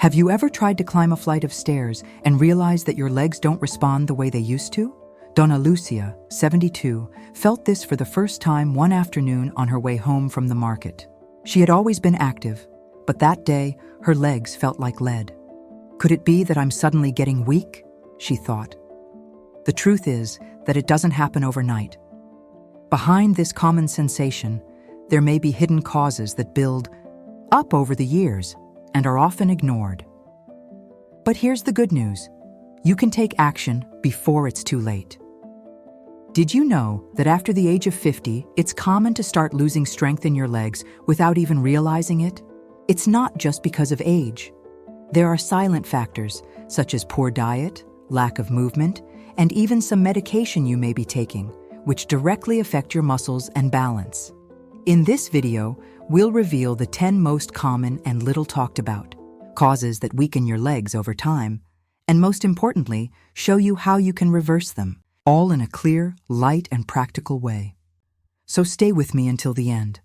Have you ever tried to climb a flight of stairs and realized that your legs don't respond the way they used to? Donna Lucia, 72, felt this for the first time one afternoon on her way home from the market. She had always been active, but that day, her legs felt like lead. Could it be that I'm suddenly getting weak? She thought. The truth is that it doesn't happen overnight. Behind this common sensation, there may be hidden causes that build up over the years and are often ignored. But here's the good news. You can take action before it's too late. Did you know that after the age of 50, it's common to start losing strength in your legs without even realizing it? It's not just because of age. There are silent factors, such as poor diet, lack of movement, and even some medication you may be taking, which directly affect your muscles and balance. In this video, we'll reveal the 10 most common and little talked about causes that weaken your legs over time, and most importantly, show you how you can reverse them, all in a clear, light, and practical way. So stay with me until the end.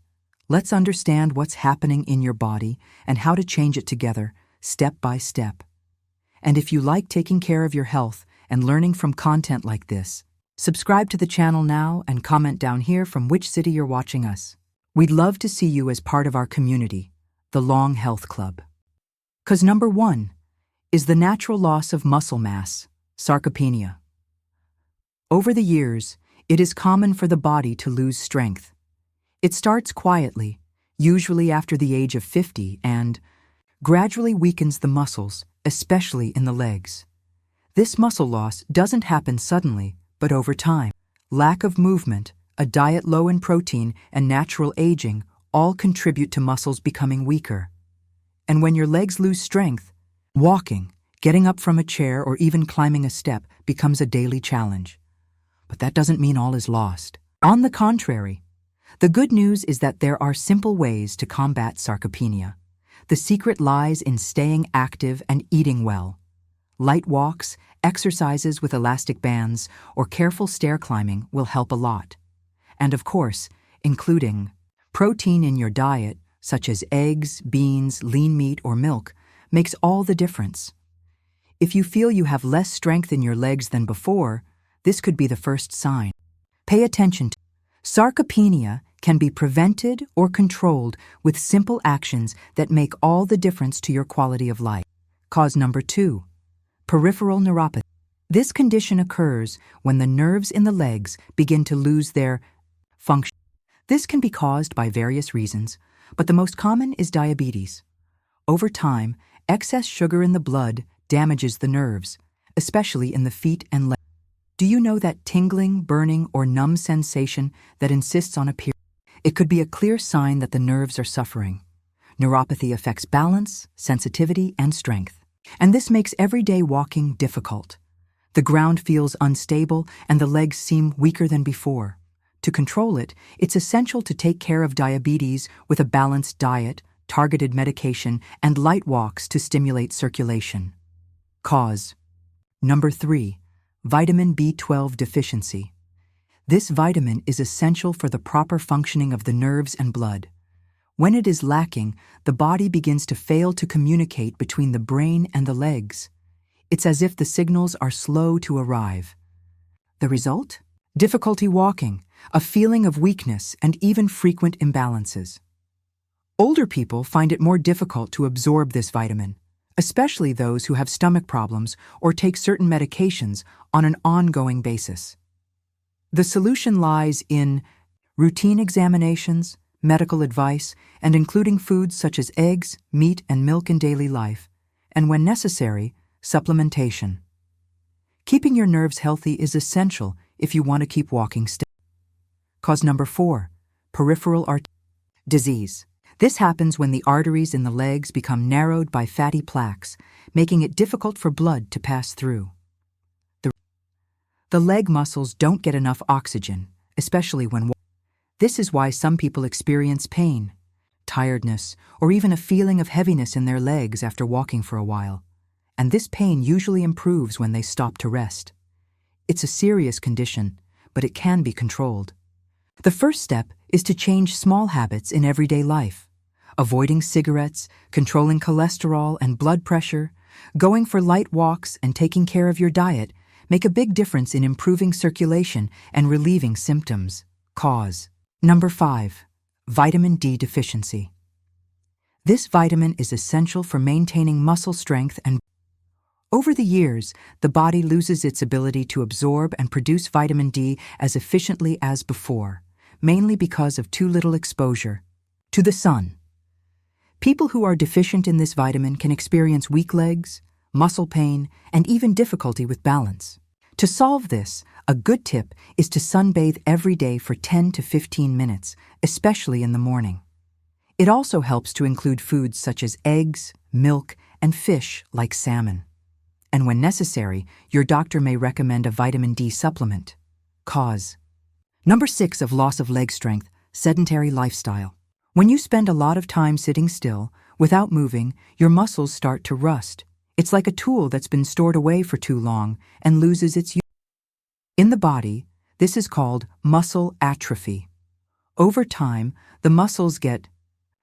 Let's understand what's happening in your body and how to change it together, step by step. And if you like taking care of your health and learning from content like this, subscribe to the channel now and comment down here from which city you're watching us. We'd love to see you as part of our community, the Long Health Club. 'Cause number 1 is the natural loss of muscle mass, sarcopenia. Over the years, it is common for the body to lose strength. It starts quietly, usually after the age of 50, and gradually weakens the muscles, especially in the legs. This muscle loss doesn't happen suddenly, but over time. Lack of movement, a diet low in protein, and natural aging all contribute to muscles becoming weaker. And when your legs lose strength, walking, getting up from a chair, or even climbing a step becomes a daily challenge. But that doesn't mean all is lost. On the contrary, the good news is that there are simple ways to combat sarcopenia. The secret lies in staying active and eating well. Light walks, exercises with elastic bands, or careful stair climbing will help a lot. And of course, including protein in your diet, such as eggs, beans, lean meat, or milk, makes all the difference. If you feel you have less strength in your legs than before, this could be the first sign. Pay attention to sarcopenia can be prevented or controlled with simple actions that make all the difference to your quality of life. Cause number 2, peripheral neuropathy. This condition occurs when the nerves in the legs begin to lose their function. This can be caused by various reasons, but the most common is diabetes. Over time, excess sugar in the blood damages the nerves, especially in the feet and legs. Do you know that tingling, burning, or numb sensation that insists on appearing? It could be a clear sign that the nerves are suffering. Neuropathy affects balance, sensitivity, and strength, and this makes everyday walking difficult. The ground feels unstable and the legs seem weaker than before. To control it, it's essential to take care of diabetes with a balanced diet, targeted medication, and light walks to stimulate circulation. Cause number 3, vitamin B12 deficiency. This vitamin is essential for the proper functioning of the nerves and blood. When it is lacking, the body begins to fail to communicate between the brain and the legs. It's as if the signals are slow to arrive. The result? Difficulty walking, a feeling of weakness, and even frequent imbalances. Older people find it more difficult to absorb this vitamin, especially those who have stomach problems or take certain medications on an ongoing basis. The solution lies in routine examinations, medical advice, and including foods such as eggs, meat, and milk in daily life, and when necessary, supplementation. Keeping your nerves healthy is essential if you want to keep walking steady. Cause number 4, peripheral artery disease. This happens when the arteries in the legs become narrowed by fatty plaques, making it difficult for blood to pass through. The leg muscles don't get enough oxygen, especially when walking. This is why some people experience pain, tiredness, or even a feeling of heaviness in their legs after walking for a while. And this pain usually improves when they stop to rest. It's a serious condition, but it can be controlled. The first step is to change small habits in everyday life. Avoiding cigarettes, controlling cholesterol and blood pressure, going for light walks, and taking care of your diet make a big difference in improving circulation and relieving symptoms. Cause. Number 5. Vitamin D deficiency. This vitamin is essential for maintaining muscle strength and over the years, the body loses its ability to absorb and produce vitamin D as efficiently as before, mainly because of too little exposure to the sun. People who are deficient in this vitamin can experience weak legs, muscle pain, and even difficulty with balance. To solve this, a good tip is to sunbathe every day for 10 to 15 minutes, especially in the morning. It also helps to include foods such as eggs, milk, and fish like salmon. And when necessary, your doctor may recommend a vitamin D supplement. Cause. Number 6 of loss of leg strength, sedentary lifestyle. When you spend a lot of time sitting still, without moving, your muscles start to rust. It's like a tool that's been stored away for too long and loses its use. In the body, this is called muscle atrophy. Over time, the muscles get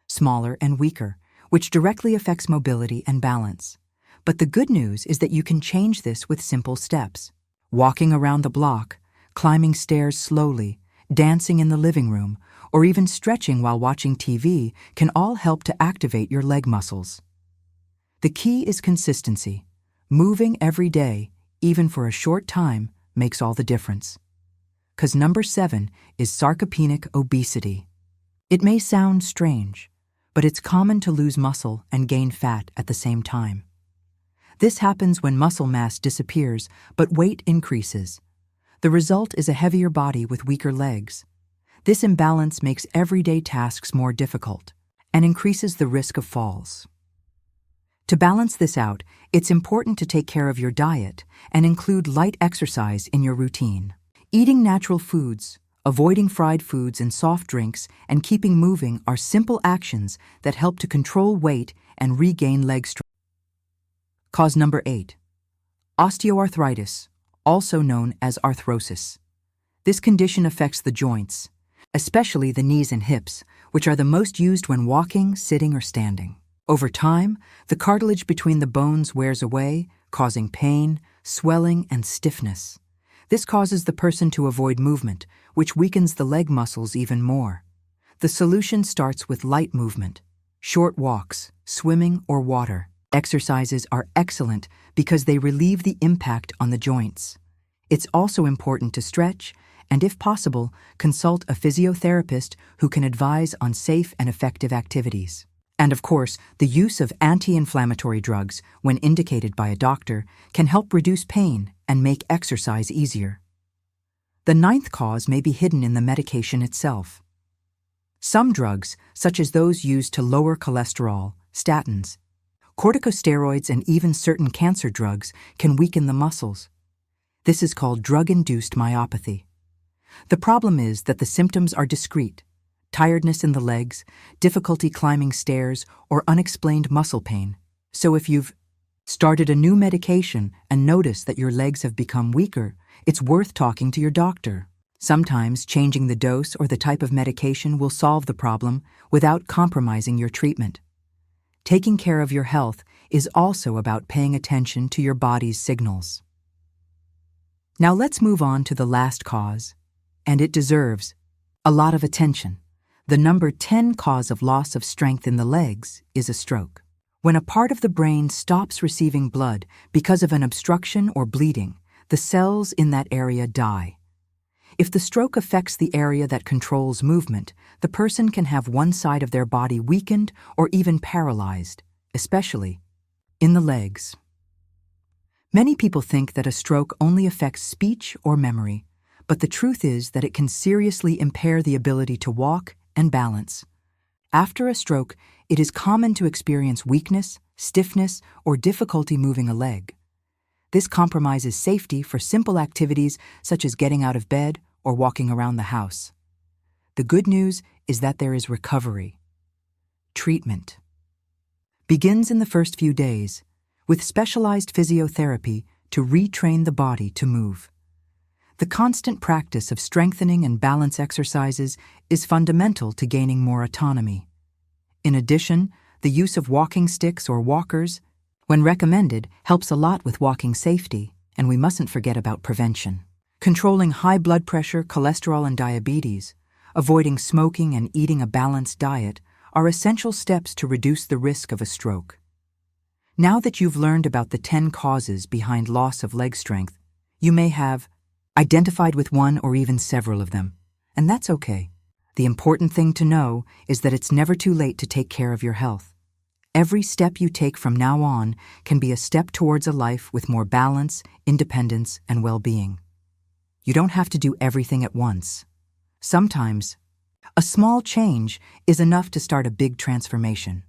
smaller and weaker, which directly affects mobility and balance. But the good news is that you can change this with simple steps. Walking around the block, climbing stairs slowly, dancing in the living room, or even stretching while watching TV can all help to activate your leg muscles. The key is consistency. Moving every day, even for a short time, makes all the difference. 'Cause number 7 is sarcopenic obesity. It may sound strange, but it's common to lose muscle and gain fat at the same time. This happens when muscle mass disappears, but weight increases. The result is a heavier body with weaker legs. This imbalance makes everyday tasks more difficult and increases the risk of falls. To balance this out, it's important to take care of your diet and include light exercise in your routine. Eating natural foods, avoiding fried foods and soft drinks, and keeping moving are simple actions that help to control weight and regain leg strength. Cause number 8. Osteoarthritis, also known as arthrosis. This condition affects the joints, especially the knees and hips, which are the most used when walking, sitting, or standing. Over time, the cartilage between the bones wears away, causing pain, swelling, and stiffness. This causes the person to avoid movement, which weakens the leg muscles even more. The solution starts with light movement, short walks, swimming, or water. Exercises are excellent because they relieve the impact on the joints. It's also important to stretch and, if possible, consult a physiotherapist who can advise on safe and effective activities. And of course, the use of anti-inflammatory drugs, when indicated by a doctor, can help reduce pain and make exercise easier. The 9th cause may be hidden in the medication itself. Some drugs, such as those used to lower cholesterol, statins, corticosteroids, and even certain cancer drugs, can weaken the muscles. This is called drug-induced myopathy. The problem is that the symptoms are discrete: tiredness in the legs, difficulty climbing stairs, or unexplained muscle pain. So if you've started a new medication and notice that your legs have become weaker, it's worth talking to your doctor. Sometimes changing the dose or the type of medication will solve the problem without compromising your treatment. Taking care of your health is also about paying attention to your body's signals. Now let's move on to the last cause, and it deserves a lot of attention. The number 10 cause of loss of strength in the legs is a stroke. When a part of the brain stops receiving blood because of an obstruction or bleeding, the cells in that area die. If the stroke affects the area that controls movement, the person can have one side of their body weakened or even paralyzed, especially in the legs. Many people think that a stroke only affects speech or memory, but the truth is that it can seriously impair the ability to walk and balance. After a stroke, it is common to experience weakness, stiffness, or difficulty moving a leg. This compromises safety for simple activities such as getting out of bed or walking around the house. The good news is that there is recovery. Treatment begins in the first few days with specialized physiotherapy to retrain the body to move. The constant practice of strengthening and balance exercises is fundamental to gaining more autonomy. In addition, the use of walking sticks or walkers, when recommended, helps a lot with walking safety, and we mustn't forget about prevention. Controlling high blood pressure, cholesterol, and diabetes, avoiding smoking, and eating a balanced diet are essential steps to reduce the risk of a stroke. Now that you've learned about the 10 causes behind loss of leg strength, you may have identified with one or even several of them, and that's okay. The important thing to know is that it's never too late to take care of your health. Every step you take from now on can be a step towards a life with more balance, independence, and well-being. You don't have to do everything at once. Sometimes, a small change is enough to start a big transformation.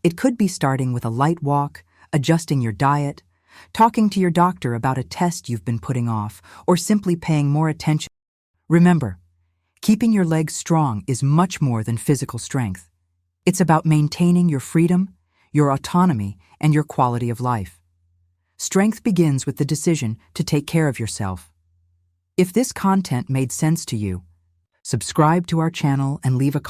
It could be starting with a light walk, adjusting your diet, talking to your doctor about a test you've been putting off, or simply paying more attention. Remember, keeping your legs strong is much more than physical strength. It's about maintaining your freedom, your autonomy, and your quality of life. Strength begins with the decision to take care of yourself. If this content made sense to you, subscribe to our channel and leave a comment.